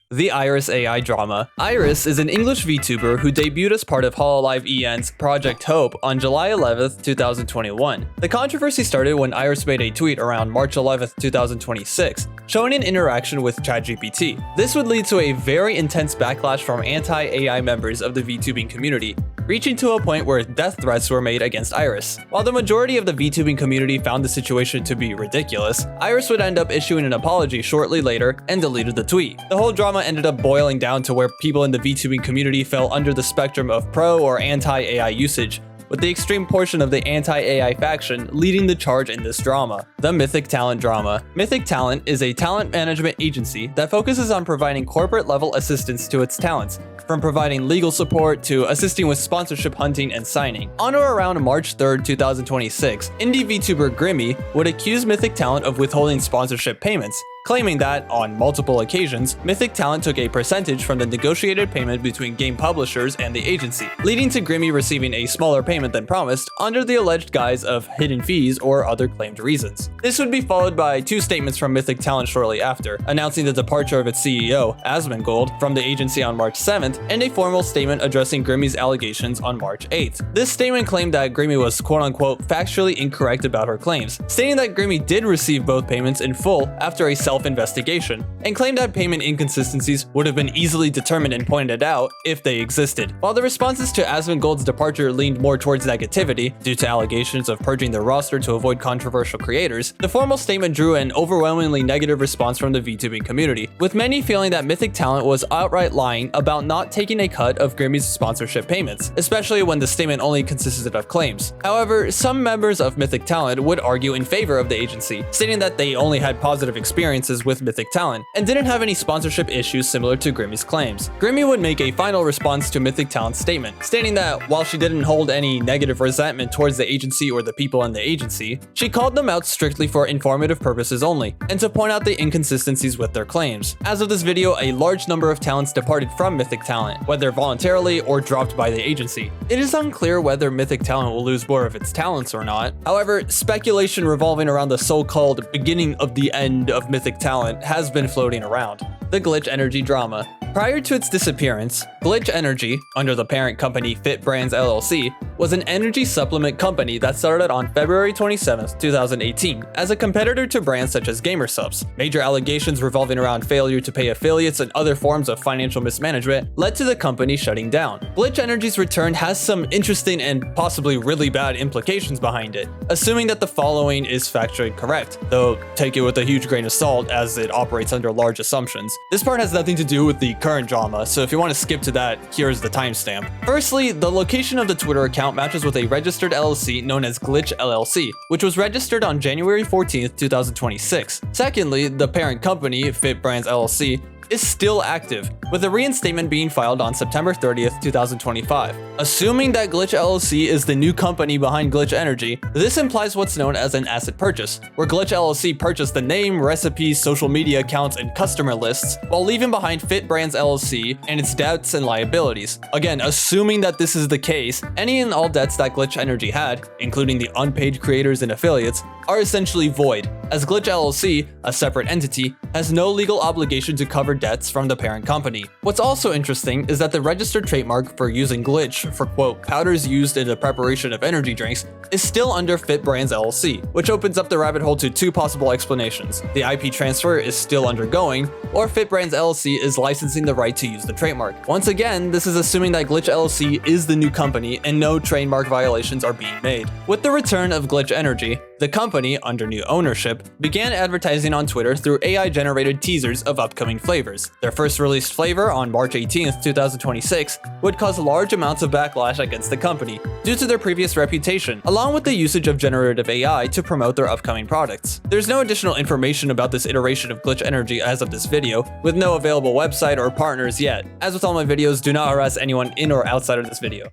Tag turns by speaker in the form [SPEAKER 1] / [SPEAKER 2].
[SPEAKER 1] The IRyS AI drama. IRyS is an English VTuber who debuted as part of Hololive EN's Project Hope on July 11th, 2021. The controversy started when IRyS made a tweet around March 11th, 2026, showing an interaction with ChatGPT. This would lead to a very intense backlash from anti-AI members of the VTubing community, reaching to a point where death threats were made against IRyS. While the majority of the VTubing community found the situation to be ridiculous, IRyS would end up issuing an apology shortly later and deleted the tweet. The whole drama ended up boiling down to where people in the VTubing community fell under the spectrum of pro or anti-AI usage, with the extreme portion of the anti-AI faction leading the charge in this drama. The Mythic Talent drama. Mythic Talent is a talent management agency that focuses on providing corporate-level assistance to its talents, from providing legal support to assisting with sponsorship hunting and signing. On or around March 3rd, 2026, indie VTuber Grimmy would accuse Mythic Talent of withholding sponsorship payments, claiming that, on multiple occasions, Mythic Talent took a percentage from the negotiated payment between game publishers and the agency, leading to Grimmy receiving a smaller payment than promised under the alleged guise of hidden fees or other claimed reasons. This would be followed by two statements from Mythic Talent shortly after, announcing the departure of its CEO, Asmongold, from the agency on March 7th, and a formal statement addressing Grimmy's allegations on March 8th. This statement claimed that Grimmy was quote-unquote factually incorrect about her claims, stating that Grimmy did receive both payments in full after a self-investigation, and claimed that payment inconsistencies would have been easily determined and pointed out if they existed. While the responses to Asmongold's departure leaned more towards negativity, due to allegations of purging their roster to avoid controversial creators, the formal statement drew an overwhelmingly negative response from the VTubing community, with many feeling that Mythic Talent was outright lying about not taking a cut of Grimmy's sponsorship payments, especially when the statement only consisted of claims. However, some members of Mythic Talent would argue in favor of the agency, stating that they only had positive experiences with Mythic Talent and didn't have any sponsorship issues similar to Grimmy's claims. Grimmy would make a final response to Mythic Talent's statement, stating that while she didn't hold any negative resentment towards the agency or the people in the agency, she called them out strictly for informative purposes only, and to point out the inconsistencies with their claims. As of this video, a large number of talents departed from Mythic Talent, whether voluntarily or dropped by the agency. It is unclear whether Mythic Talent will lose more of its talents or not. However, speculation revolving around the so-called beginning of the end of Mythic Talent has been floating around. The GLYTCHEnergy Drama. Prior to its disappearance, GLYTCHEnergy, under the parent company Fit Brands LLC, was an energy supplement company that started on February 27, 2018, as a competitor to brands such as GamerSupps. Major allegations revolving around failure to pay affiliates and other forms of financial mismanagement led to the company shutting down. GLYTCHEnergy's return has some interesting and possibly really bad implications behind it, assuming that the following is factually correct, though take it with a huge grain of salt as it operates under large assumptions. This part has nothing to do with the current drama, so if you want to skip to that, here's the timestamp. Firstly, the location of the Twitter account matches with a registered LLC known as Glitch LLC, which was registered on January 14th, 2026. Secondly, the parent company, Fit Brands LLC, is still active, with a reinstatement being filed on September 30th, 2025. Assuming that Glitch LLC is the new company behind GLYTCHEnergy, this implies what's known as an asset purchase, where Glitch LLC purchased the name, recipes, social media accounts, and customer lists, while leaving behind Fit Brands LLC and its debts and liabilities. Again, assuming that this is the case, any and all debts that GLYTCHEnergy had, including the unpaid creators and affiliates, are essentially void, as Glitch LLC, a separate entity, has no legal obligation to cover debts from the parent company. What's also interesting is that the registered trademark for using Glitch for quote powders used in the preparation of energy drinks is still under Fit Brands LLC, which opens up the rabbit hole to two possible explanations. The IP transfer is still undergoing, or Fit Brands LLC is licensing the right to use the trademark. Once again, this is assuming that Glitch LLC is the new company and no trademark violations are being made. With the return of GLYTCHEnergy, the company, under new ownership, began advertising on Twitter through AI-generated teasers of upcoming flavors. Their first released flavor on March 18th, 2026 would cause large amounts of backlash against the company due to their previous reputation, along with the usage of generative AI to promote their upcoming products. There's no additional information about this iteration of GLYTCHEnergy as of this video, with no available website or partners yet. As with all my videos, do not harass anyone in or outside of this video.